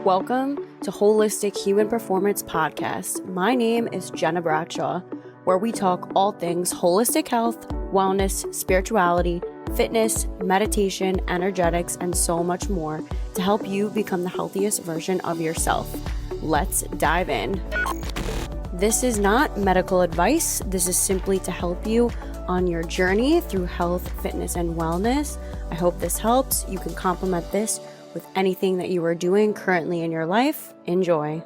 Welcome to Holistic Human Performance Podcast. My name is Gena, where we talk all things holistic health, wellness, spirituality, fitness, meditation, energetics, and so much more to help you become the healthiest version of yourself. Let's dive in. This is not medical advice. This is simply to help you on your journey through health, fitness, and wellness. I hope this helps. You can complement this with anything that you are doing currently in your life. Enjoy.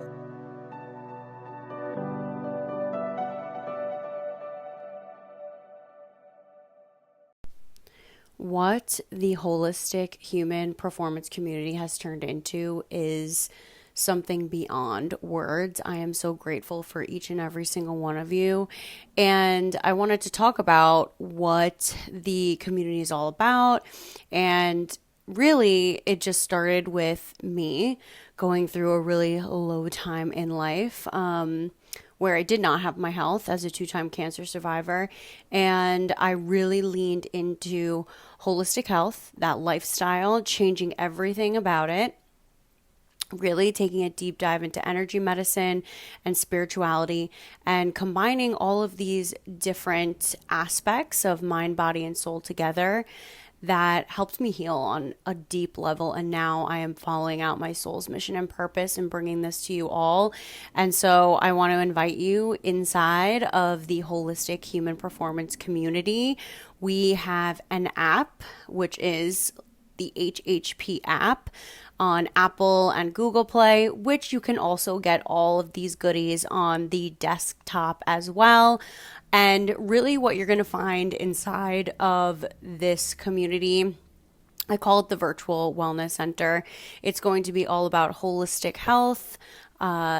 What the holistic human performance community has turned into is something beyond words. I am so grateful for each and every single one of you. And I wanted to talk about what the community is all about. And really, it just started with me going through a really low time in life, where I did not have my health as a 2-time cancer survivor. And I really leaned into holistic health, that lifestyle, changing everything about it. Really taking a deep dive into energy medicine and spirituality and combining all of these different aspects of mind, body, and soul together that helped me heal on a deep level. And now I am following out my soul's mission and purpose and bringing this to you all. And so I want to invite you inside of the holistic human performance community. We have an app, which is the HHP app on Apple and Google Play, which you can also get all of these goodies on the desktop as well. And really what you're going to find inside of this community, I call it the Virtual Wellness Center. It's going to be all about holistic health,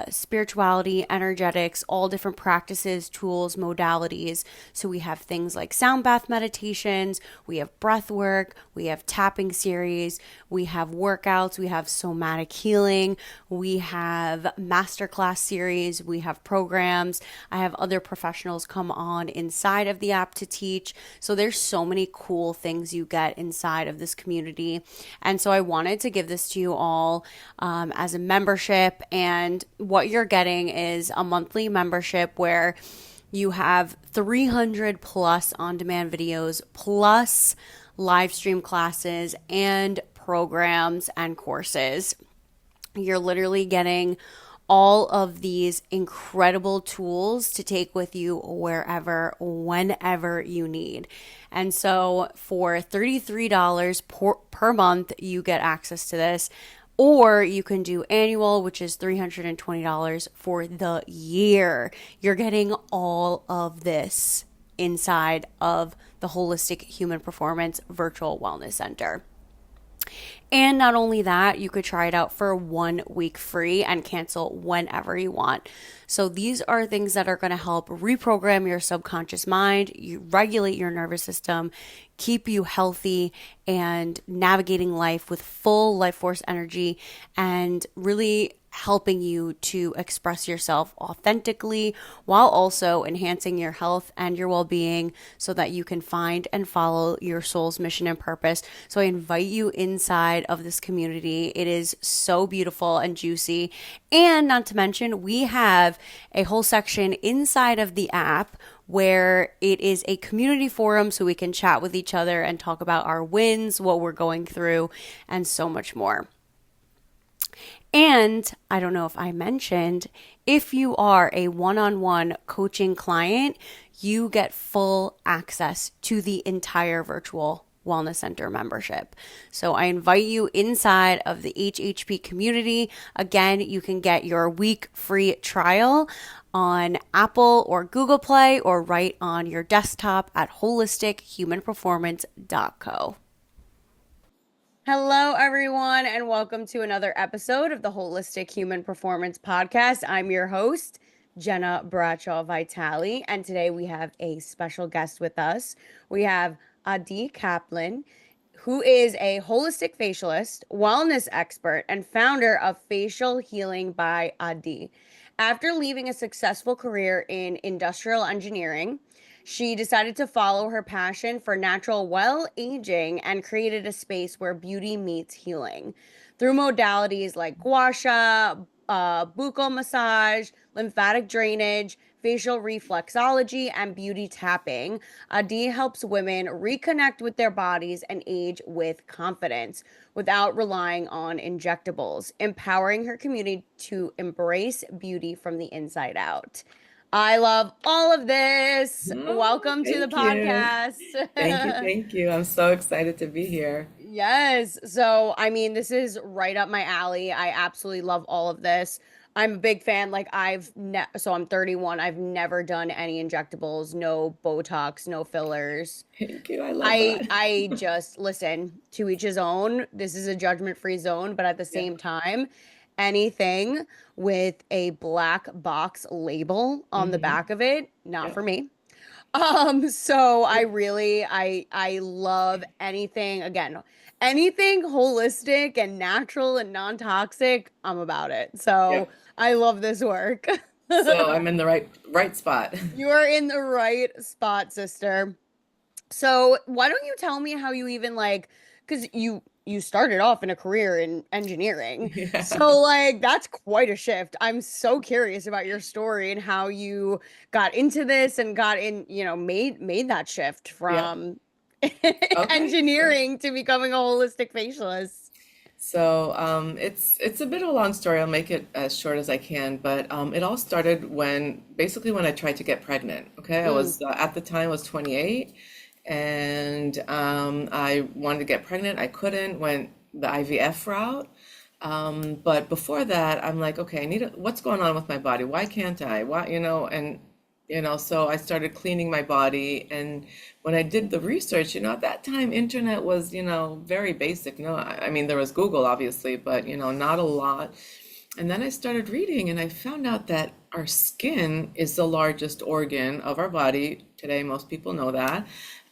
spirituality, energetics, all different practices, tools, modalities. So we have things like sound bath meditations, we have breath work, we have tapping series, we have workouts, we have somatic healing, we have masterclass series, we have programs. I have other professionals come on inside of the app to teach. So there's so many cool things you get inside of this community. And so I wanted to give this to you all as a membership. And what you're getting is a monthly membership where you have 300 plus on-demand videos, plus live stream classes and programs and courses. You're literally getting all of these incredible tools to take with you wherever, whenever you need. And so for $33 per month, you get access to this. Or you can do annual, which is $320 for the year. You're getting all of this inside of the Holistic Human Performance Virtual Wellness Center. And not only that, you could try it out for 1 week free and cancel whenever you want. So these are things that are going to help reprogram your subconscious mind, you regulate your nervous system, keep you healthy and navigating life with full life force energy, and really helping you to express yourself authentically while also enhancing your health and your well-being so that you can find and follow your soul's mission and purpose. So I invite you inside of this community. It is so beautiful and juicy. And not to mention, we have a whole section inside of the app where it is a community forum so we can chat with each other and talk about our wins, what we're going through, and so much more. And I don't know if I mentioned, if you are a one-on-one coaching client, you get full access to the entire Virtual Wellness Center membership. So I invite you inside of the HHP community. Again, you can get your week free trial on Apple or Google Play or right on your desktop at holistichumanperformance.co. Hello, everyone, and welcome to another episode of the Holistic Human Performance Podcast. I'm your host, Gena Vitale, and today we have a special guest with us. We have Ali Kaplan, who is a holistic facialist, wellness expert, and founder of Facial Healing by Ali. After leaving a successful career in industrial engineering, she decided to follow her passion for natural well aging and created a space where beauty meets healing. through modalities like Gua Sha, buccal massage, lymphatic drainage, facial reflexology, and beauty tapping. Adi helps women reconnect with their bodies and age with confidence without relying on injectables, empowering her community to embrace beauty from the inside out. I love all of this. Oh, Welcome to the thank you. Thank you. podcast. Thank you. I'm so excited to be here. Yes. So, I mean, this is right up my alley. I absolutely love all of this. I'm a big fan. Like, so I'm 31. I've never done any injectables, no Botox, no fillers. Thank you. I love I that. I just listen, to each his own. This is a judgment-free zone, but at the Yeah. same time, anything with a black box label on the Hmm. back of it, not Yeah. for me. So I Yep. really I love anything, again, anything holistic and natural and non-toxic, I'm about it. So Yep. I love this work. So I'm in the right spot. You are in the right spot, sister. So why don't you tell me how you even like, because you started off in a career in engineering. Yeah. So like that's quite a shift. I'm so curious about your story and how you got into this and got in, made that shift Yeah. from Okay. engineering to becoming a holistic facialist. It's a bit of a long story. I'll make it as short as I can, but it all started when I tried to get pregnant. Okay, I Mm, was at the time I was 28, and I wanted to get pregnant. I couldn't. Went the IVF route. But before that, I'm like, okay, what's going on with my body? Why can't I? Why, and so I started cleaning my body. And when I did the research, at that time, internet was, very basic. No, I mean, there was Google, obviously, but, not a lot. And then I started reading and I found out that our skin is the largest organ of our body. Today, most people know that.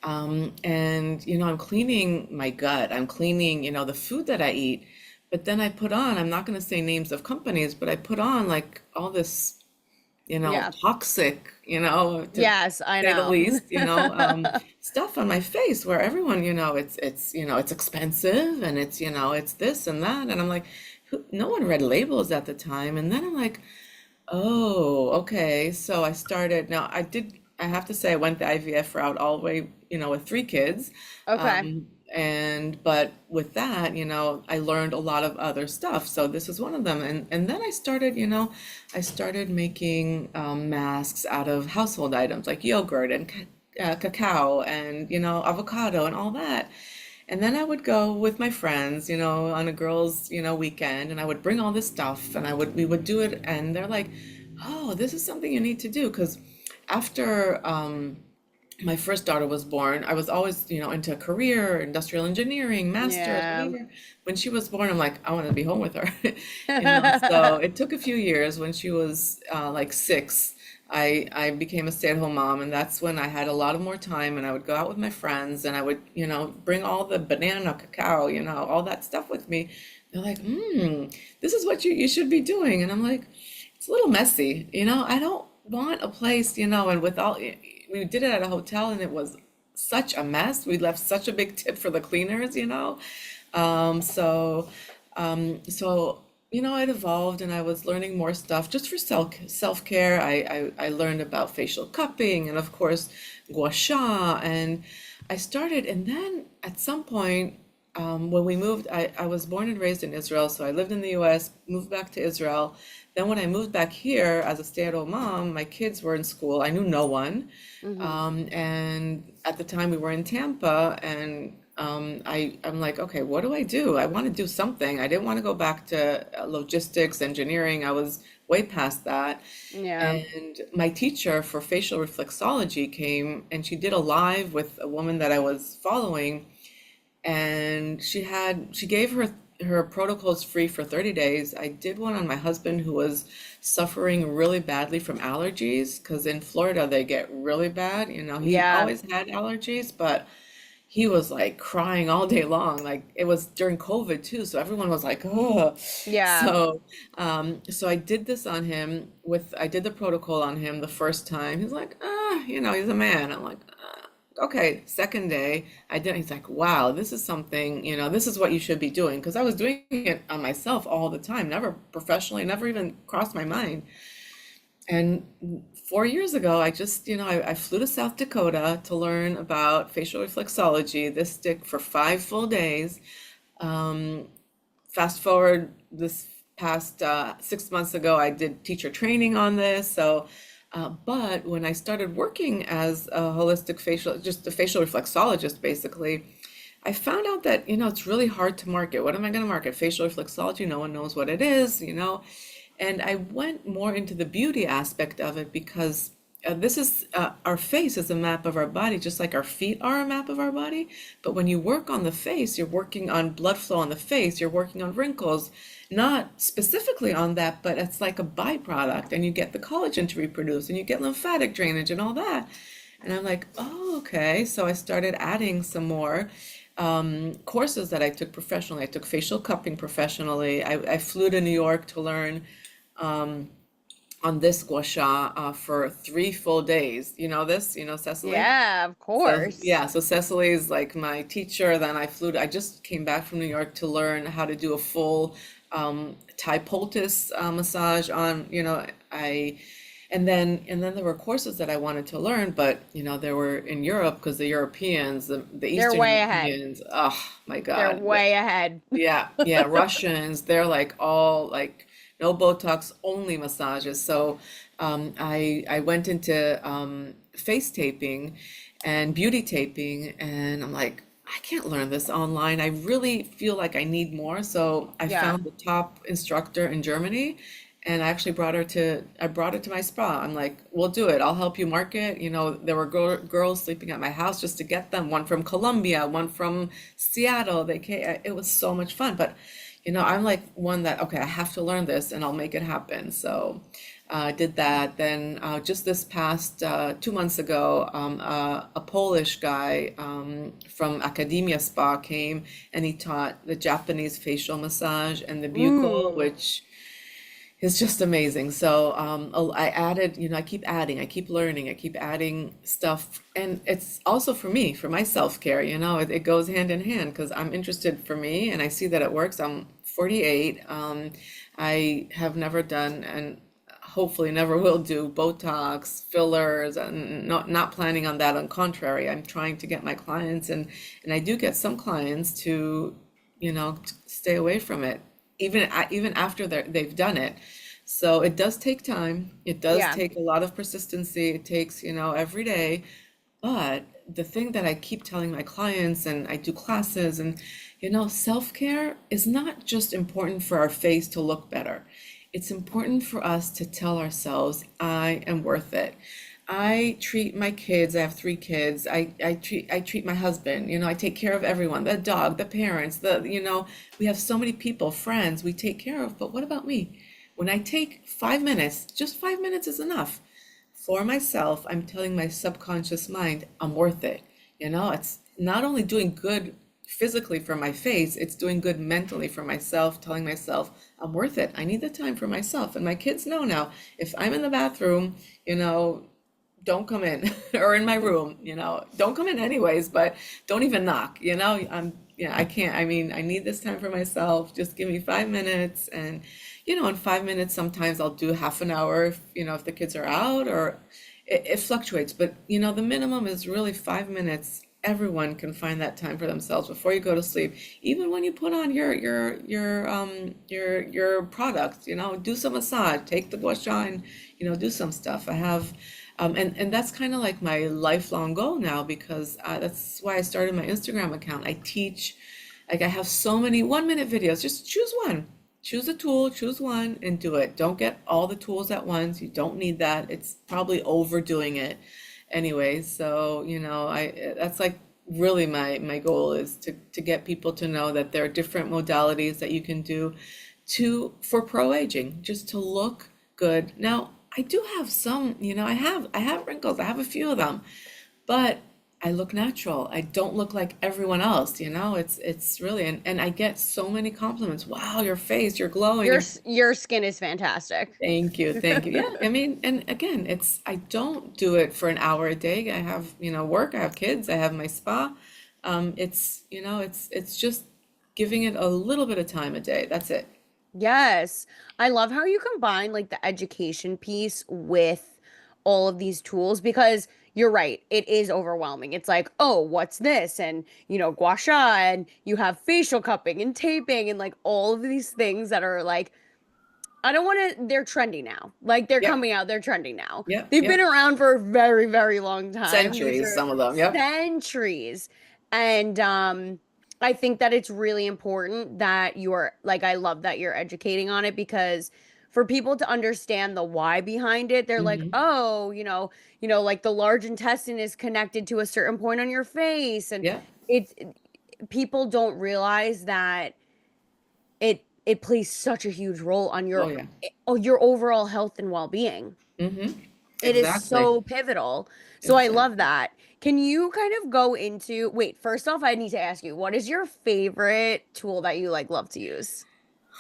And, I'm cleaning my gut. I'm cleaning, the food that I eat. But then I put on, I'm not going to say names of companies, but I put on like all this, yeah. toxic, to Yes, I say the know. least, stuff on my face where everyone, it's expensive and it's, it's this and that. And I'm like, no one read labels at the time. And then I'm like, oh, okay. So I started, now I have to say I went the IVF route all the way, with three kids. Okay. But with that, I learned a lot of other stuff. So this is one of them. And then I started making masks out of household items like yogurt and cacao and, avocado and all that. And then I would go with my friends, on a girls', weekend, and I would bring all this stuff and we would do it. And they're like, oh, this is something you need to do. Because after my first daughter was born, I was always, into a career, industrial engineering, masters, Yeah. whatever. When she was born, I'm like, I want to be home with her. So it took a few years. When she was like 6, I became a stay-at-home mom, and that's when I had a lot of more time, and I would go out with my friends, and I would, bring all the banana, cacao, all that stuff with me. They're like, this is what you should be doing. And I'm like, it's a little messy, I don't want a place, and with all, we did it at a hotel and it was such a mess. We left such a big tip for the cleaners, Um, so, so, it evolved and I was learning more stuff just for self-care. I learned about facial cupping and of course, Gua Sha, and I started, and then at some point, when we moved, I was born and raised in Israel, so I lived in the US, moved back to Israel. Then when I moved back here as a stay-at-home mom, my kids were in school. I knew no one. Hmm. And at the time we were in Tampa, and I'm like, okay, what do I do? I want to do something. I didn't want to go back to logistics, engineering. I was way past that. Yeah. And my teacher for facial reflexology came and she did a live with a woman that I was following, and she gave her protocols free for 30 days. I did one on my husband who was suffering really badly from allergies because in Florida they get really bad. He Yeah. always had allergies, but he was like crying all day long. Like it was during COVID too, so everyone was like, oh. Yeah. So I did this on him I did the protocol on him the first time. He's like, he's a man. I'm like, okay, second day, I did. He's like, wow, this is something, this is what you should be doing. Because I was doing it on myself all the time, never professionally, never even crossed my mind. And 4 years ago, I just, I flew to South Dakota to learn about facial reflexology, this stick for 5 full days. Um, Fast forward this past 6 months ago, I did teacher training on this. But when I started working as a holistic facial, just a facial reflexologist, basically, I found out that, it's really hard to market. What am I going to market? Facial reflexology, no one knows what it is. And I went more into the beauty aspect of it because this is our face is a map of our body, just like our feet are a map of our body. But when you work on the face, you're working on blood flow on the face, you're working on wrinkles, not specifically on that, but it's like a byproduct, and you get the collagen to reproduce, and you get lymphatic drainage and all that. And I'm like, oh, okay. So I started adding some more courses that I took professionally. I took facial cupping professionally. I flew to New York to learn on this Gua Sha for 3 full days. You know this? You know Cecily? Yeah, of So course. yeah, so Cecily is like my teacher. Then I just came back from New York to learn how to do a full Thai poultice massage on, and then there were courses that I wanted to learn, but they were in Europe because the Europeans, the They're Eastern way ahead. Europeans, oh my They're God. way ahead. Yeah, yeah, Russians, they're like all like no Botox, only massages. So I went into face taping and beauty taping, and I'm like, I can't learn this online. I really feel like I need more. So I Yeah. found the top instructor in Germany, and I brought it to my spa. I'm like, we'll do it. I'll help you market. There were girls sleeping at my house just to get them. One from Colombia, one from Seattle. They came. It was so much fun. But, I'm like one that, okay, I have to learn this and I'll make it happen. So I did that. Then just this past 2 months ago, a Polish guy from Academia Spa came, and he taught the Japanese facial massage and the buccal, Ooh. which it's just amazing. So I added, I keep adding, I keep learning, I keep adding stuff. And it's also for me, for my self-care, it goes hand in hand because I'm interested for me and I see that it works. I'm 48. I have never done and hopefully never will do Botox, fillers, and not planning on that. On contrary, I'm trying to get my clients and I do get some clients to, stay away from it even after they've done it. So it does take time. It does Yeah. take a lot of persistency. It takes, every day. But the thing that I keep telling my clients, and I do classes, and self-care is not just important for our face to look better. It's important for us to tell ourselves, I am worth it. I treat my kids, I have 3 kids. I treat my husband, I take care of everyone, the dog, the parents, we have so many people, friends we take care of. But what about me? When I take 5 minutes, just 5 minutes is enough for myself, I'm telling my subconscious mind I'm worth it. It's not only doing good physically for my face, it's doing good mentally for myself, telling myself I'm worth it. I need the time for myself. And my kids know now, if I'm in the bathroom, don't come in or in my room, don't come in anyways, but don't even knock, yeah, I can't, I mean, I need this time for myself. Just give me 5 minutes. And, in 5 minutes, sometimes I'll do half an hour, if the kids are out, or it fluctuates. But, the minimum is really 5 minutes. Everyone can find that time for themselves before you go to sleep. Even when you put on your products, do some massage, take the Gua Sha and, do some stuff. I have and that's kind of like my lifelong goal now because that's why I started my Instagram account. I teach, like I have so many 1 minute videos. Just choose one, choose a tool, choose one and do it. Don't get all the tools at once. You don't need that. It's probably overdoing it anyway. So, that's like really my goal is to get people to know that there are different modalities that you can do for pro aging, just to look good. Now, I do have some, I have wrinkles. I have a few of them, but I look natural. I don't look like everyone else, you know? It's really and I get so many compliments. Wow, your face, you're glowing. Your skin is fantastic. Thank you, thank you. Yeah, I mean, and again, it's I don't do it for an hour a day. I have, work, I have kids, I have my spa. It's just giving it a little bit of time a day. That's it. Yes. I love how you combine like the education piece with all of these tools because you're right, it is overwhelming. It's like, oh, what's this? And Gua Sha, and you have facial cupping and taping and like all of these things that are like I don't want to, they're trendy now. Like they're Yep, coming out, they're trending now. yep, They've been yep. around for a very, very long time. These Centuries, are some of them. Yep. centuries. And I think that it's really important that you're like, I love that you're educating on it because for people to understand the why behind it, they're like, Hmm. oh, like the large intestine is connected to a certain point on your face. And Yeah. it's people don't realize that it plays such a huge role on Oh yeah. your overall health and well-being. Hmm. It is Exactly. so pivotal. So I love Exactly. that. Can you kind of go into, wait, first off, I need to ask you, what is your favorite tool that you like love to use?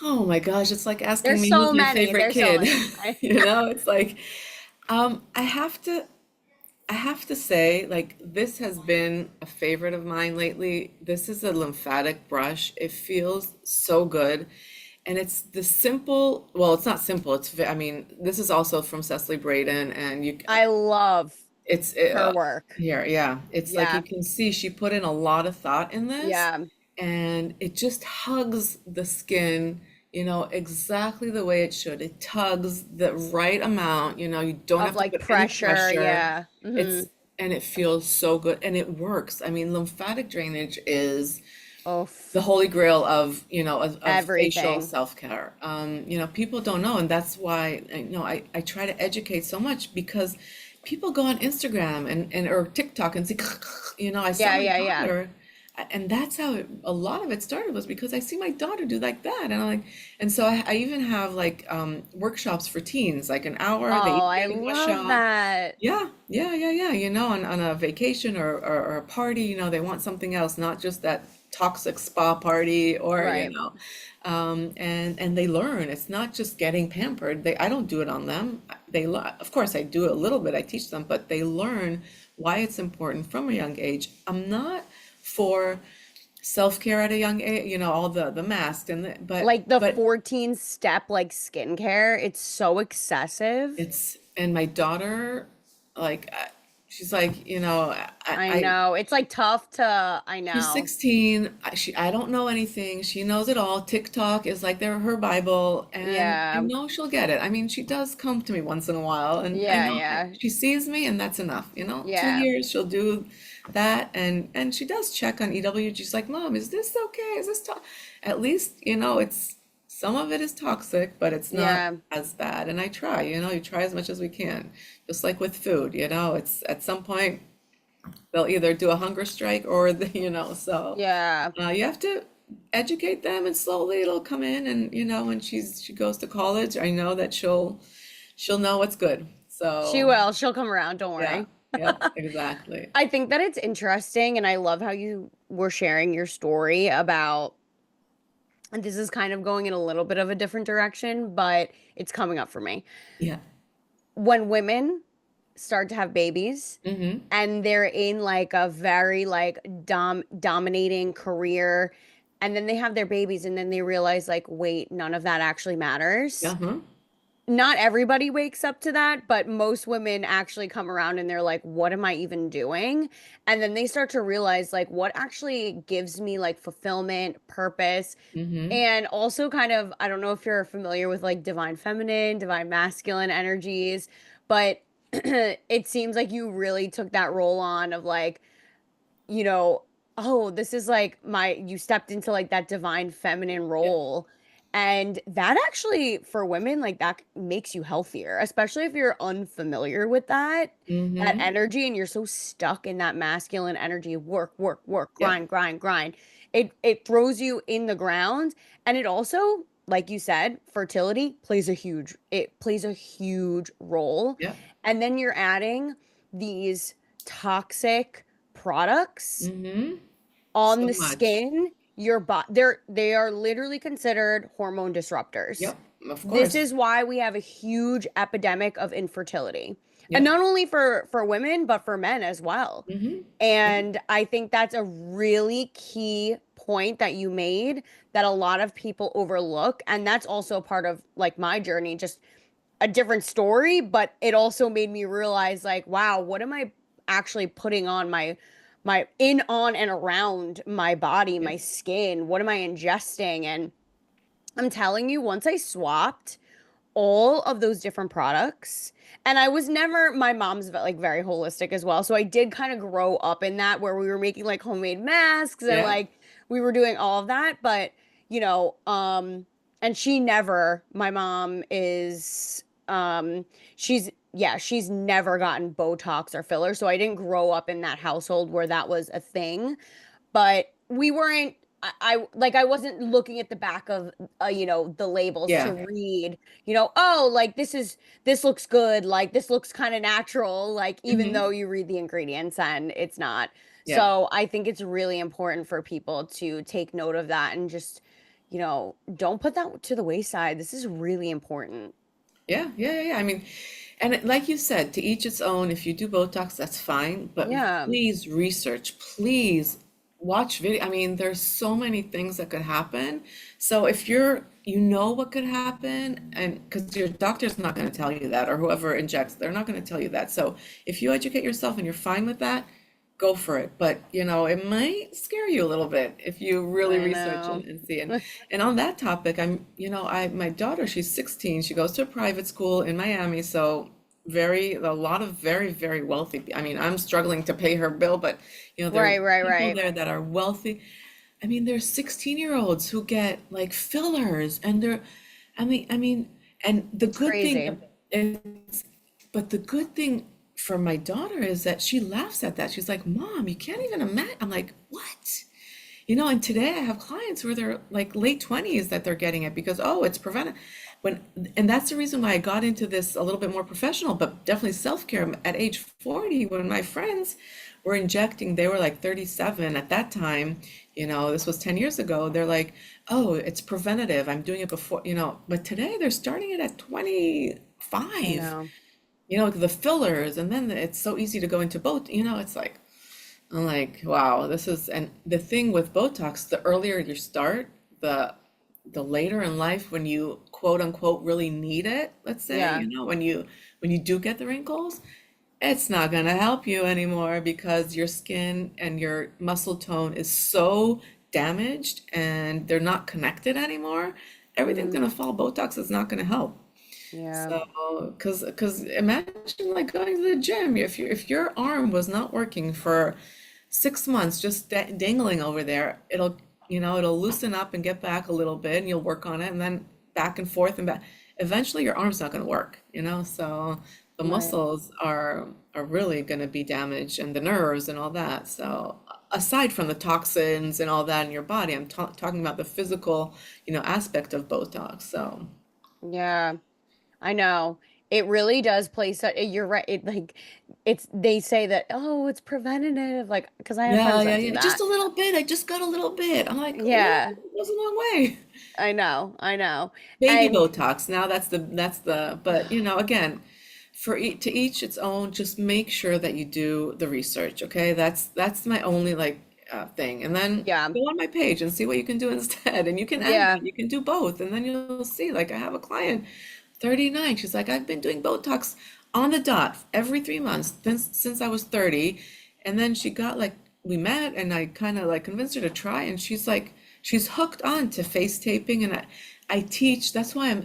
Oh my gosh, it's like asking There's me who's so my many. favorite There's so kid. many. It's like um I have to I have to say, like, this has been a favorite of mine lately. This is a lymphatic brush. It feels so good. And it's the simple, well, it's not simple. I mean, this is also from Cecily Braden, and I love it's, her work. here, yeah. It's like you Yeah. can see she put in a lot of thought in this, Yeah. and it just hugs the skin, exactly the way it should. It tugs the right amount, you don't Of have to like put any pressure. pressure. Yeah. It's and it feels so good and it works. I mean, lymphatic drainage is Oh, the holy grail of facial everything. self-care. People don't know, and that's why I try to educate so much because people go on Instagram and or TikTok and see, I saw Yeah. my Yeah. Yeah. daughter, and that's how a lot of it started was because I see my daughter do like that, and I'm like, and so I even have like workshops for teens, like an hour. They Oh, each I get a Gua love Sha. that. Yeah, yeah, yeah, yeah. On a vacation or a party, they want something else, not just that toxic spa party or, Right. and they learn. It's not just getting pampered. I don't do it on them. Of course, I do it a little bit. I teach them, but they learn why it's important from a young age. I'm not for self-care at a young age, all the masks Like the but 14 step like skincare, it's so excessive. and my daughter, like, she's like, I I know. It's like tough to, I she's know. 16. I don't know anything. She knows it all. TikTok is like her Bible, and I Yeah. know she'll get it. I mean, she does come to me once in a while, and I Yeah, know yeah. she sees me, and that's enough. 2 Yeah. years she'll do that, and she does check on EW. She's like, Mom, is this okay? Is this to At least, it's some of it is toxic, but it's not Yeah. as bad. And I try, you try as much as we can. Just like with food, it's at some point they'll either do a hunger strike or so Yeah. you have to educate them and slowly it'll come in, and when she goes to college, I know that she'll know what's good. She So will. She'll come around, don't yeah, worry. yep, exactly. I think that it's interesting and I love how you were sharing your story about, and this is kind of going in a little bit of a different direction, but it's coming up for me. Yeah. When women start to have babies Mm-hmm. and they're in like a very like dominating career and then they have their babies and then they realize like wait, none of that actually matters. Uh-huh. Not everybody wakes up to that, but most women actually come around and they're like, what am I even doing? And then they start to realize like what actually gives me like fulfillment, purpose, Mm-hmm. and also kind of, I don't know if you're familiar with like divine feminine, divine masculine energies, but it seems like you really took that role on of like, you know, oh, this is like you stepped into like that divine feminine Yep. role. And that actually, for women, like that makes you healthier, especially if you're unfamiliar with that Mm-hmm. energy, and you're so stuck in that masculine energy, work, work, work, Yep. grind, grind, grind. It throws you in the ground. And it also, like you said, fertility it plays a huge role. Yep. And then you're adding these toxic products Mm-hmm. on So the much. skin, they are literally considered hormone disruptors. Yep, of This course. is why we have a huge epidemic of infertility. And Yep. not only for women, but for men as well. Mm-hmm. And I think that's a really key point that you made that a lot of people overlook. And that's also part of like my journey, just a different story, but it also made me realize like, wow, what am I actually putting on my in on and around my body, Yep. my skin? What am I ingesting? And I'm telling you, once I swapped all of those different products. And I was never, my mom's like very holistic as well. So I did kind of grow up in that where we were making like homemade masks and Yeah. like we were doing all of that. But, you know, and she never, my mom is, she's never gotten Botox or filler. So I didn't grow up in that household where that was a thing, but we weren't I like I wasn't looking at the back of the labels to Yeah. read, oh, like this looks good, like this looks kind of natural, like even Mm-hmm. though you read the ingredients and it's not. Yeah. So I think it's really important for people to take note of that and just, don't put that to the wayside. This is really important. Yeah. Yeah. Yeah. Yeah. I mean, and like you said, to each its own. If you do Botox, that's fine. But Yeah. please research. Please watch video. I mean, there's so many things that could happen. So if you know what could happen, and because your doctor's not going to tell you that, or whoever injects, they're not going to tell you that. So if you educate yourself and you're fine with that, go for it. But it might scare you a little bit if you really I research know. and see. And on that topic, my daughter, she's 16. She goes to a private school in Miami, so a lot of very, very wealthy. I mean, I'm struggling to pay her bill, but there are Right, right, people right. there that are wealthy. I mean, there's 16-year-olds who get like fillers, and I mean, and the It's good thing crazy. is, but the good thing for my daughter is that she laughs at that. She's like, "Mom, you can't even imagine." I'm like, "What?" And today I have clients where they're like late 20s that they're getting it because, oh, it's preventive. When, and that's the reason why I got into this a little bit more professional, but definitely self-care at age 40 when my friends were injecting, they were like 37 at that time, this was 10 years ago. They're like, oh, it's preventative. I'm doing it before, but today they're starting it at I 25, know. the fillers, and then it's so easy to go into both, it's like, I'm like, wow, and the thing with Botox, the earlier you start, the later in life when you quote unquote really need it, let's say, Yeah. when you do get the wrinkles, it's not gonna help you anymore because your skin and your muscle tone is so damaged and they're not connected anymore. Everything's Mm, gonna fall. Botox is not gonna help. yeah. So, because imagine like going to the gym. If your arm was not working for 6 months, just dangling over there, it'll loosen up and get back a little bit, and you'll work on it, and then back and forth and back. Eventually, your arm's not going to work. So the Right. muscles are really going to be damaged, and the nerves and all that. So aside from the toxins and all that in your body, I'm talking about the physical, aspect of Botox. So. Yeah. I know. It really does play such, you're right. They say that, oh, it's preventative. Like, because I have Yeah, friends yeah, that do yeah. Just that. a little bit. I just got a little bit. I'm like, well, Yeah, it goes a long way. I know. I know. Baby And Botox. Now but again, to each its own. Just make sure that you do the research. Okay, that's my only like thing. And then yeah, go on my page and see what you can do instead. And you can add that. yeah, You can do both, and then you'll see. Like I have a client, 39. She's like, I've been doing Botox on the dot every 3 months since I was 30. And then she got like, we met and I kind of like convinced her to try. And she's hooked on to face taping. And I teach, that's why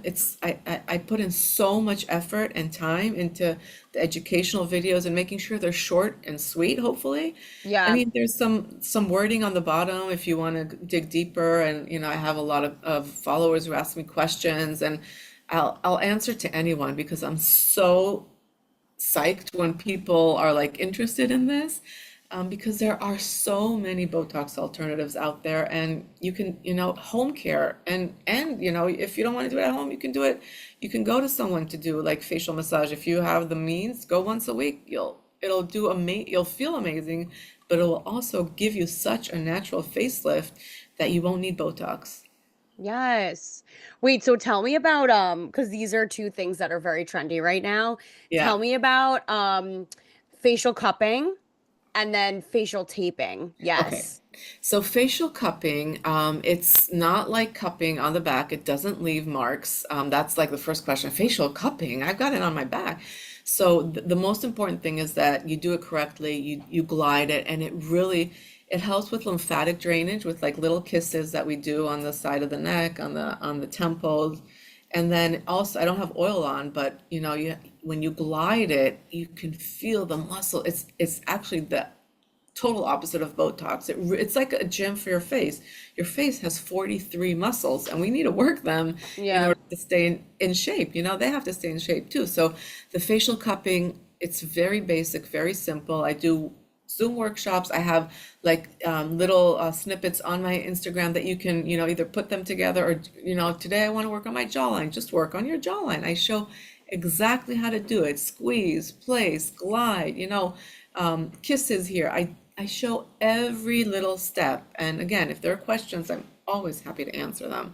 I put in so much effort and time into the educational videos and making sure they're short and sweet, hopefully. I yeah. mean, there's some wording on the bottom if you want to dig deeper. And, I have a lot of followers who ask me questions, and I'll answer to anyone because I'm so psyched when people are like interested in this, because there are so many Botox alternatives out there, and you can, home care, and if you don't want to do it at home, you can do it. You can go to someone to do like facial massage if you have the means. Go once a week. it'll do you'll feel amazing, but it will also give you such a natural facelift that you won't need Botox. Yes. Wait, so tell me about because these are two things that are very trendy right now. Yeah. Tell me about facial cupping and then facial taping. Okay. Yes. So facial cupping, it's not like cupping on the back. It doesn't leave marks. That's like the first question. Facial cupping, I've got it on my back. So the most important thing is that you do it correctly. You glide it, and it helps with lymphatic drainage with like little kisses that we do on the side of the neck, on the temples. And then also, I don't have oil on, but when you glide it, you can feel the muscle. It's actually the total opposite of Botox. It's like a gym for your face. Your face has 43 muscles, and we need to work them in Yeah. order to stay in shape. They have to stay in shape too. So the facial cupping, it's very basic, very simple. I do Zoom workshops. I have like little snippets on my Instagram that you can, either put them together or, today I want to work on my jawline. Just work on your jawline. I show exactly how to do it. Squeeze, place, glide, kisses here. I show every little step. And again, if there are questions, I'm always happy to answer them.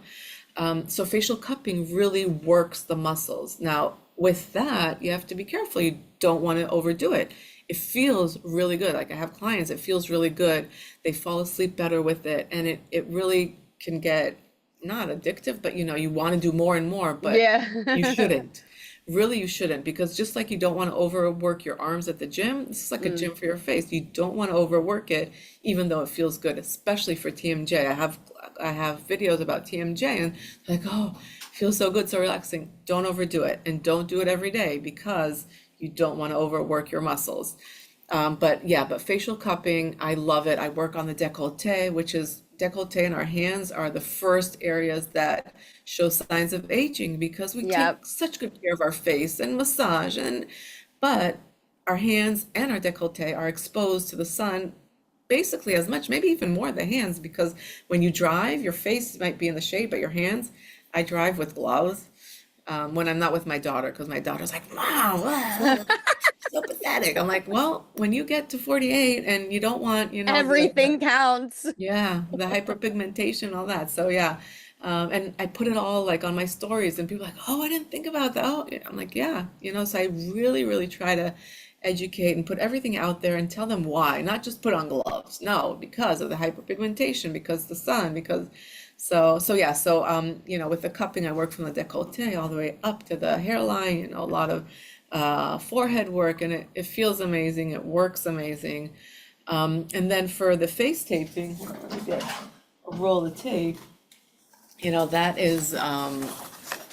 So facial cupping really works the muscles. Now, with that, you have to be careful. You don't want to overdo it. It feels really good. Like I have clients, it feels really good. They fall asleep better with it. And it really can get not addictive, but you want to do more and more, but you Yeah. shouldn't. Really, you shouldn't, because just like you don't want to overwork your arms at the gym, this is like a Mm. gym for your face. You don't want to overwork it, even though it feels good, especially for TMJ. I have videos about TMJ, and like, oh, it feels so good, so relaxing. Don't overdo it, and don't do it every day because you don't want to overwork your muscles. But yeah, but facial cupping, I love it. I work on the décolleté, which is décolleté and our hands are the first areas that show signs of aging because we Yep. take such good care of our face and massage but our hands and our décolleté are exposed to the sun basically as much, maybe even more the hands, because when you drive, your face might be in the shade, but your hands, I drive with gloves when I'm not with my daughter, because my daughter's like, Mom, so pathetic. I'm like, well, when you get to 48 and you don't want, Everything counts. yeah, the hyperpigmentation, all that. So yeah. And I put it all like on my stories and people are like, oh, I didn't think about that. Oh, yeah. I'm like, yeah, so I really, really try to educate and put everything out there and tell them why, not just put on gloves. No, because of the hyperpigmentation, because the sun, because so yeah, so with the cupping, I work from the décolleté all the way up to the hairline, a lot of forehead work, and it feels amazing, it works amazing. And then for the face taping, let me get a roll of tape. That is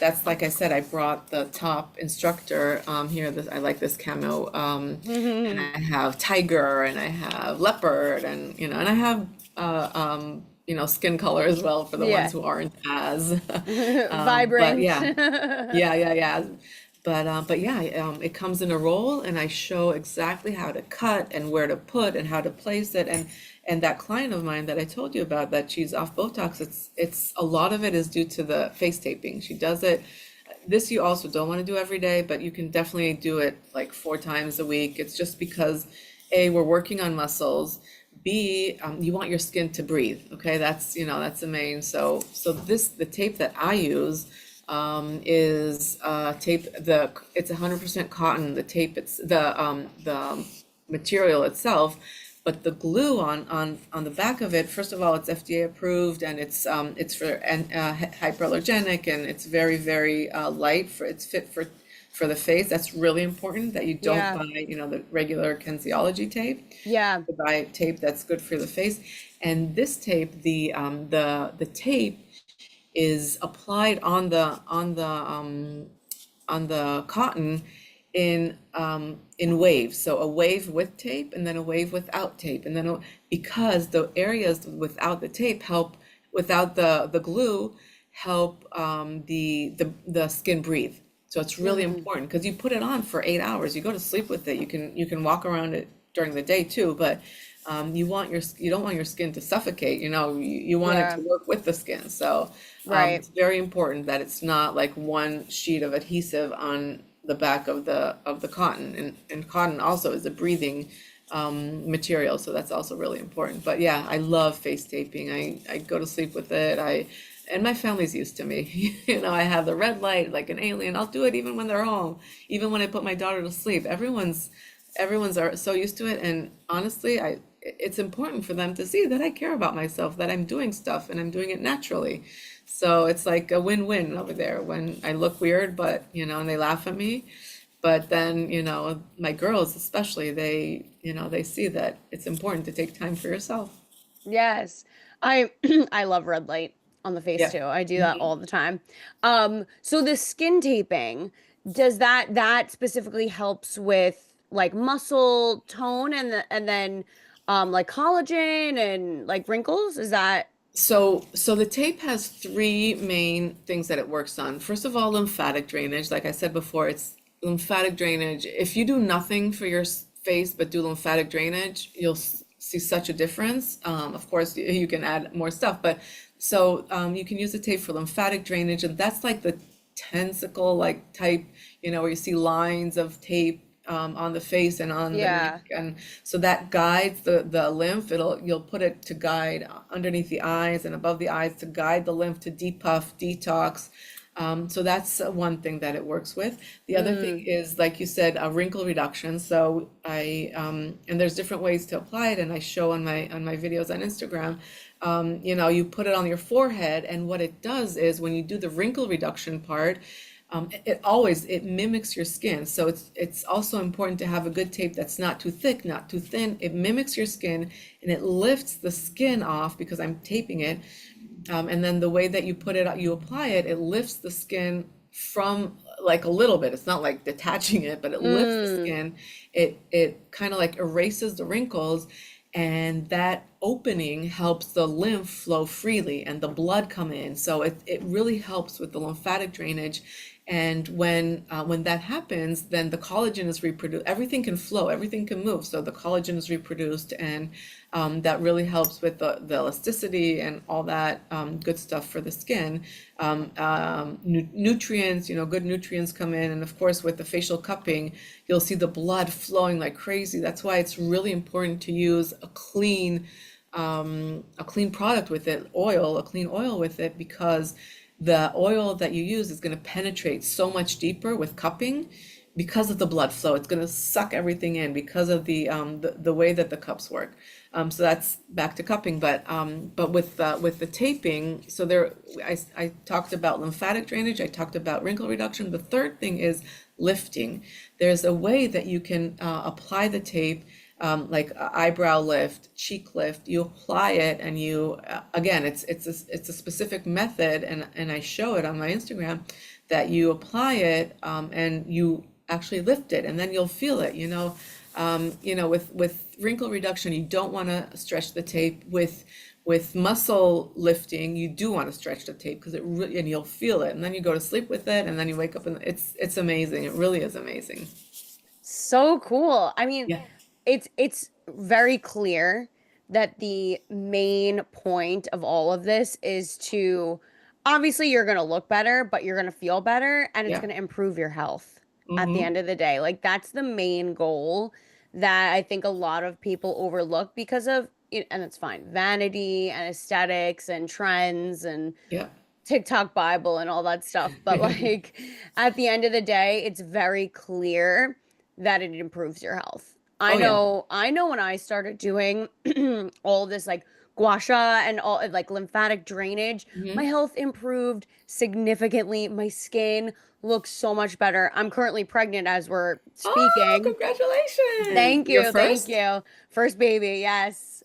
that's like I said, I brought the top instructor here. I like this camo, and Hmm. I have tiger, and I have leopard, and and I have skin color as well for the ones Yeah. who aren't as. But Vibrant. yeah, yeah. But yeah, it comes in a roll, and I show exactly how to cut and where to put and how to place it. And that client of mine that I told you about, that she's off Botox, it's a lot of it is due to the face taping. She does it. This you also don't want to do every day, but you can definitely do it like 4 times a week. It's just because A, we're working on muscles. B, you want your skin to breathe. Okay, that's the main. So the tape that I use is tape. It's 100% cotton. The tape, it's the material itself, but the glue on the back of it. First of all, it's FDA approved, and it's for hyperallergenic, and it's very very light. It's fit for the face. That's really important, that you don't Yeah. buy the regular Kinesiology tape. Yeah. To buy tape that's good for the face. And this tape, the tape is applied on the cotton in waves. So a wave with tape, and then a wave without tape, and then because the areas without the tape help, without the glue, help the skin breathe. So it's really Mm. important, because you put it on for 8 hours. You go to sleep with it. You can walk around it during the day too, but you don't want your skin to suffocate. You want it Yeah. to work with the skin. So Right. it's very important that it's not like one sheet of adhesive on the back of the cotton, and cotton also is a breathing material, so that's also really important. But yeah, I love face taping. I go to sleep with it. And my family's used to me. You know, I have the red light like an alien. I'll do it even when they're home, even when I put my daughter to sleep. Everyone's are so used to it, and honestly, it's important for them to see that I care about myself, that I'm doing stuff and I'm doing it naturally. So it's like a win-win over there when I look weird, but you know, and they laugh at me. But then, you know, my girls especially, they see that it's important to take time for yourself. Yes. I I love red light on the face Yeah. too. I do that all the time. So the skin taping, does that specifically helps with like muscle tone and then like collagen and like wrinkles? Is that So the tape has three main things that it works on. First of all, lymphatic drainage. Like I said before, it's lymphatic drainage. If you do nothing for your face but do lymphatic drainage, you'll see such a difference. Of course, you can add more stuff, but you can use the tape for lymphatic drainage, and that's like the tentacle like type, you know, where you see lines of tape on the face and on the neck, yeah. and so that guides the lymph. You'll put it to guide underneath the eyes and above the eyes to guide the lymph to depuff, detox. So that's one thing that it works with. The other thing Mm, is, like you said, a wrinkle reduction. So and there's different ways to apply it, and I show on my videos on Instagram. You know, you put it on your forehead, and what it does is when you do the wrinkle reduction part, it mimics your skin. So it's also important to have a good tape that's not too thick, not too thin. It mimics your skin and it lifts the skin off because I'm taping it. And then the way that you apply it, it lifts the skin from like a little bit. It's not like detaching it, but it lifts the mm, skin. It kind of like erases the wrinkles, and that opening helps the lymph flow freely and the blood come in. So it really helps with the lymphatic drainage. And when that happens, then the collagen is reproduced. Everything can flow, everything can move. So the collagen is reproduced, and that really helps with the elasticity and all that good stuff for the skin. Nutrients, you know, good nutrients come in. And of course, with the facial cupping, you'll see the blood flowing like crazy. That's why it's really important to use a clean product with it, a clean oil with it, because the oil that you use is going to penetrate so much deeper with cupping because of the blood flow. It's going to suck everything in because of the way that the cups work. So that's back to cupping, but with the taping, so I talked about lymphatic drainage, I talked about wrinkle reduction. The third thing is lifting. There's a way that you can apply the tape, like eyebrow lift, cheek lift. You apply it, and you again, it's a specific method, and I show it on my Instagram, that you apply it, and you actually lift it, and then you'll feel it. You know, with wrinkle reduction, you don't want to stretch the tape. With muscle lifting, you do want to stretch the tape because and you'll feel it, and then you go to sleep with it, and then you wake up, and it's amazing. It really is amazing. so cool. I mean, Yeah, it's very clear that the main point of all of this is to obviously you're going to look better, but you're going to feel better and it's yeah. going to improve your health at the Mm-hmm. end of the day. Like that's the main goal that I think a lot of people overlook because of and it's fine, vanity and aesthetics and trends and Yeah. TikTok Bible and all that stuff. But like at the end of the day, it's very clear that it improves your health. Oh yeah. I know when I started doing all this like Gua Sha and all like lymphatic drainage, my Mm-hmm. health improved significantly. My skin looks so much better. I'm currently pregnant as we're Oh, speaking. congratulations! Thank Your you. Thank first you. First baby. Yes.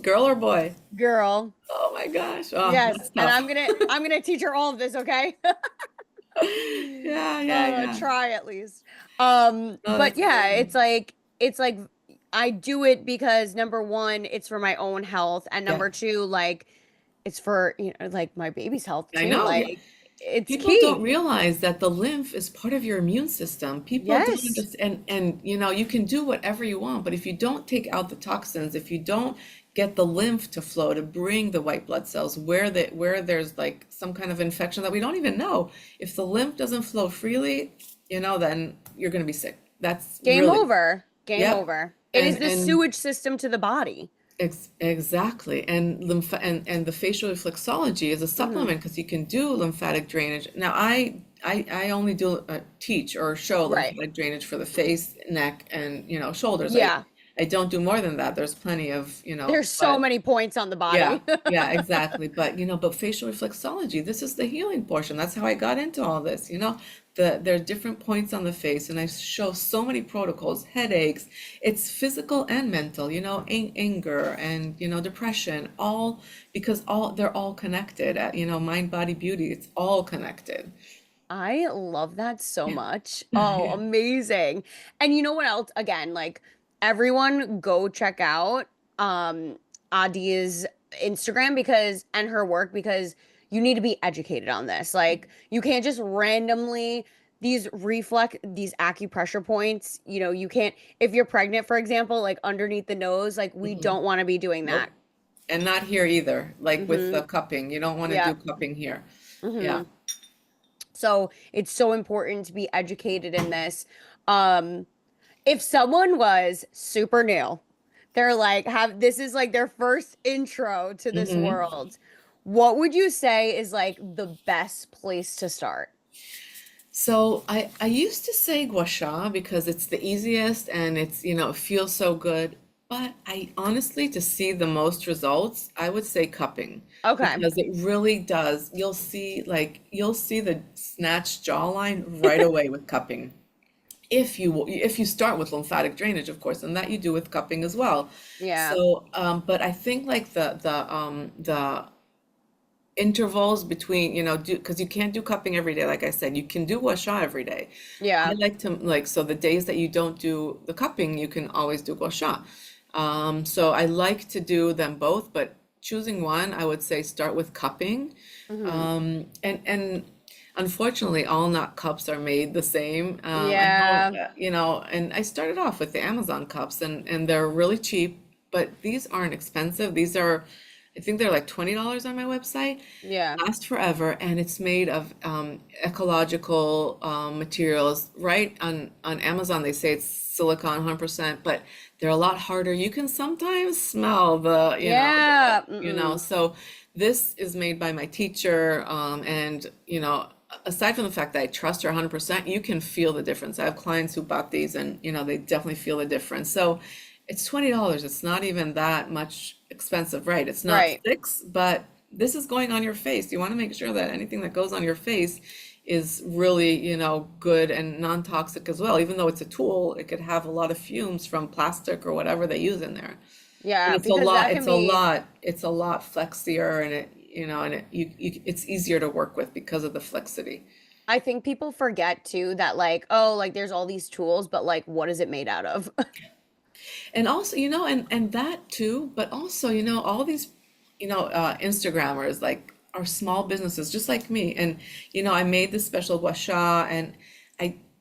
girl or boy? Girl. Oh my gosh. Oh, that's Yes. And tough. I'm gonna teach her all of this, okay? Yeah, yeah, yeah. Try at least. Oh, But that's yeah, amazing. it's like I do it because number one, it's for my own health, and Yeah, number two, like it's for, like my baby's health I too. know. Yeah. Like it's People don't key. realize that the lymph is part of your immune system. People don't Yes. understand, and you know, you can do whatever you want, but if you don't take out the toxins, if you don't get the lymph to flow to bring the white blood cells where there's like some kind of infection that we don't even know, if the lymph doesn't flow freely, then you're going to be sick. That's Game really, over. Game yep. over. It is And the sewage system to the body. exactly. And and the facial reflexology is a Hmm. supplement because you can do lymphatic drainage. Now, I only do teach or show Right. lymphatic drainage for the face, neck, and shoulders. Yeah. I don't do more than that. There's plenty of There's so but many points on the yeah, body. yeah, exactly. But but facial reflexology, this is the healing portion. That's how I got into all this. There are different points on the face, and I show so many protocols, headaches. It's physical and mental, anger and depression, all because they're all connected. Mind, body, beauty. It's all connected. I love that so Yeah. much. Oh, Yeah. amazing. And you know what else? Again, like everyone go check out um Adia's Instagram because and her work because you need to be educated on this. Like you can't just randomly these acupressure points, you can't if you're pregnant, for example, like underneath the nose, like we Mm-mm. don't want to be doing that. Nope. And not here either. Like with Mm-hmm. the cupping, you don't want to Yeah. do cupping here. Yeah. Mm-hmm. So it's so important to be educated in this. Um, if someone was super new, they're like have this is like their first intro to this Hmm. world. What would you say is like the best place to start? So I used to say Gua Sha because it's the easiest and it's, it feels so good. But I honestly, to see the most results, I would say cupping Okay. because it really does. You'll see the snatched jawline right away with cupping. If you start with lymphatic drainage, of course, and that you do with cupping as well. Yeah. So, but I think like the intervals between, because you can't do cupping every day, like I said, you can do Gua Sha every day. I Yeah. like to so the days that you don't do the cupping, you can always do Gua Sha. So I like to do them both, but choosing one, I would say start with cupping. Hmm. And unfortunately, all knot cups are made the same. I know, Yeah. and I started off with the Amazon cups, and they're really cheap, but these aren't expensive. These are, I think they're like $20 on my website. Yeah. Last forever, and it's made of ecological materials. Right on Amazon, they say it's silicone 100%, but they're a lot harder. You can sometimes smell Yeah. Mm-mm. so this is made by my teacher, and aside from the fact that I trust her 100%, you can feel the difference. I have clients who bought these, and they definitely feel the difference. So it's $20. It's not even that much expensive, right? It's not Right. six, but this is going on your face. You want to make sure that anything that goes on your face is really, good and non-toxic as well. Even though it's a tool, it could have a lot of fumes from plastic or whatever they use in there. And Yeah, because that can be it's a lot flexier, and it's easier to work with because of the flexity. I think people forget too that like, oh, like there's all these tools, but like what is it made out of? And also, and that too, but also, all these, Instagrammers like are small businesses just like me. And, I made this special gua sha, and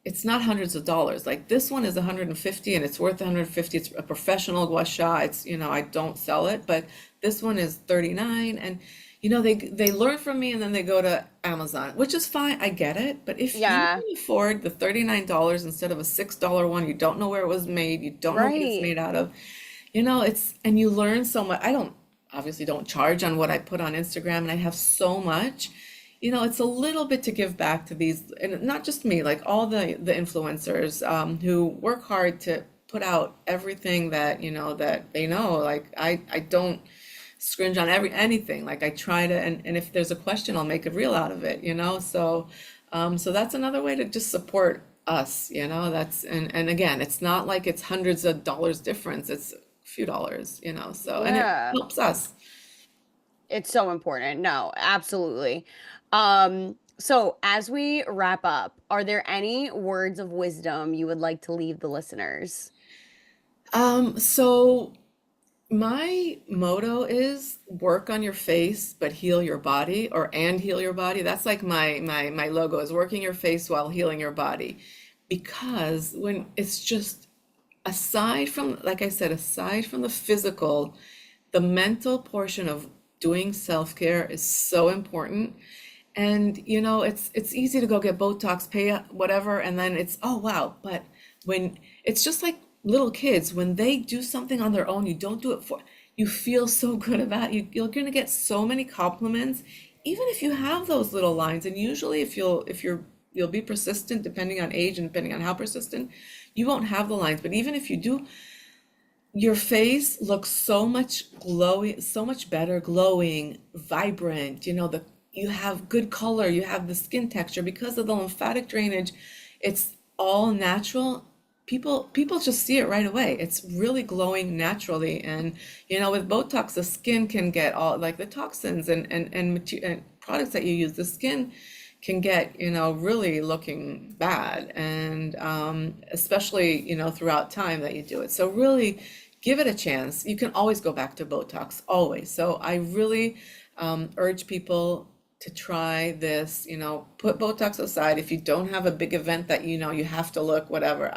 it's not hundreds of dollars. Like this one is 150 and it's worth 150. It's a professional gua sha. It's, I don't sell it, but this one is 39. And, they learn from me and then they go to Amazon, which is fine. I get it. But if you Yeah, can afford the $39 instead of a $6 one, you don't know where it was made, you don't know what it's right. made out of, and you learn so much. I don't obviously don't charge on what I put on Instagram, and I have so much. It's a little bit to give back to these, and not just me, like all the influencers who work hard to put out everything that that they know. Like I don't scringe on anything. Like I try to, and if there's a question, I'll make a reel out of it. So that's another way to just support us. That's and again, it's not like it's hundreds of dollars difference. It's a few dollars. So and it Yeah. helps us. It's so important. No, absolutely. So as we wrap up, are there any words of wisdom you would like to leave the listeners? So my motto is work on your face, but heal your body, and heal your body. That's like my logo is working your face while healing your body. Because when it's just aside from, like I said, aside from the physical, the mental portion of doing self-care is so important. And it's easy to go get Botox, pay whatever, and then it's, oh wow. But when it's just like little kids, when they do something on their own, you don't do it for, you feel so good about it. You're gonna get so many compliments, even if you have those little lines. And usually you'll be persistent, depending on age and depending on how persistent, you won't have the lines. But even if you do, your face looks so much glowy, so much better, glowing, vibrant. You have good color, you have the skin texture because of the lymphatic drainage. It's all natural. People just see it right away. It's really glowing naturally. And with Botox, the skin can get all like the toxins and products that you use, the skin can get, really looking bad. And especially, throughout time that you do it. So really give it a chance. You can always go back to Botox, always. So I really urge people to try this, put Botox aside. If you don't have a big event that you have to look, whatever.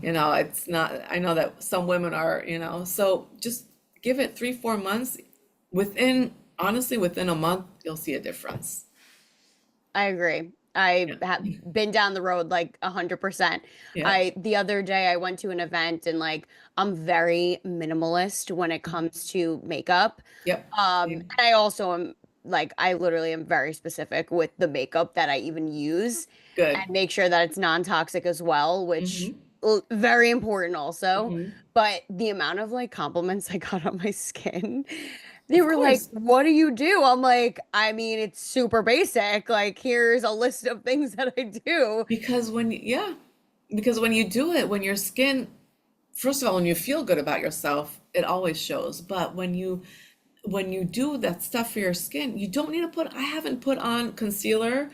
It's not, I know that some women are, so just give it 3, 4 months. Honestly, within a month, you'll see a difference. I agree. I Yeah. have been down the road like 100%. Yeah. The other day I went to an event and like I'm very minimalist when it comes to makeup. Yep. And Same. I also am like I literally am very specific with the makeup that I even use Good. and make sure that it's non-toxic as well, which Hmm. very important also. Hmm. But the amount of like compliments I got on my skin, they Of were like, course. "What do you do?" I'm like, "I mean, it's super basic. Like, here's a list of things that I do." Yeah, because when you do it, when your skin, first of all, when you feel good about yourself, it always shows. But when you do that stuff for your skin, you don't need to I haven't put on concealer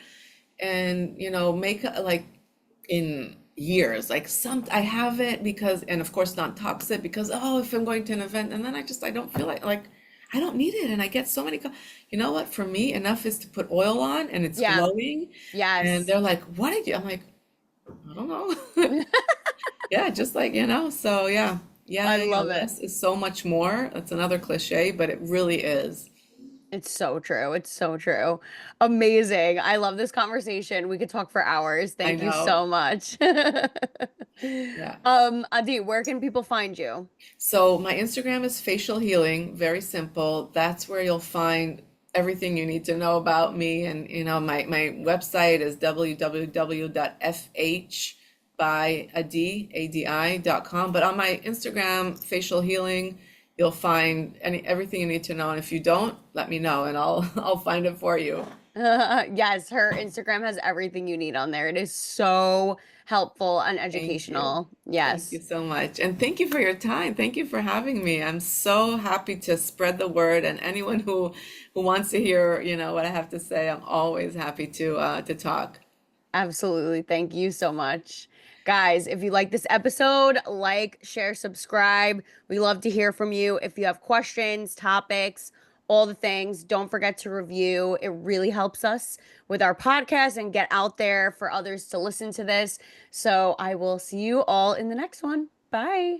and makeup like in years. Like I have it because, and of course not toxic, because oh, if I'm going to an event, and then I don't feel like I don't need it. And I get so many you know what, for me enough is to put oil on and it's Yeah. glowing. And Yes. they're like, what did you, I'm like, I don't know. Yeah, just like, so yeah. I Yeah, love it. less is so much more. That's another cliche, but it really is. It's so true. It's so true. Amazing. I love this conversation. We could talk for hours. I Thank you know. so much. Yeah. Adi, where can people find you? So my Instagram is facial healing, very simple. That's where you'll find everything you need to know about me. And my website is www.fhbyadi.com. But on my Instagram, facial healing, you'll find everything you need to know. And if you don't, let me know and I'll I'll find it for you. Yes, her Instagram has everything you need on there. It is so helpful and Thank you. educational. Thank you Yes, so much. And thank you for your time. Thank you for having me. I'm so happy to spread the word, and anyone who wants to hear, what I have to say, I'm always happy to talk. absolutely. Thank you so much. Guys, if you like this episode, like, share, subscribe. We love to hear from you. If you have questions, topics, all the things, don't forget to review. It really helps us with our podcast and get out there for others to listen to this. So I will see you all in the next one. Bye.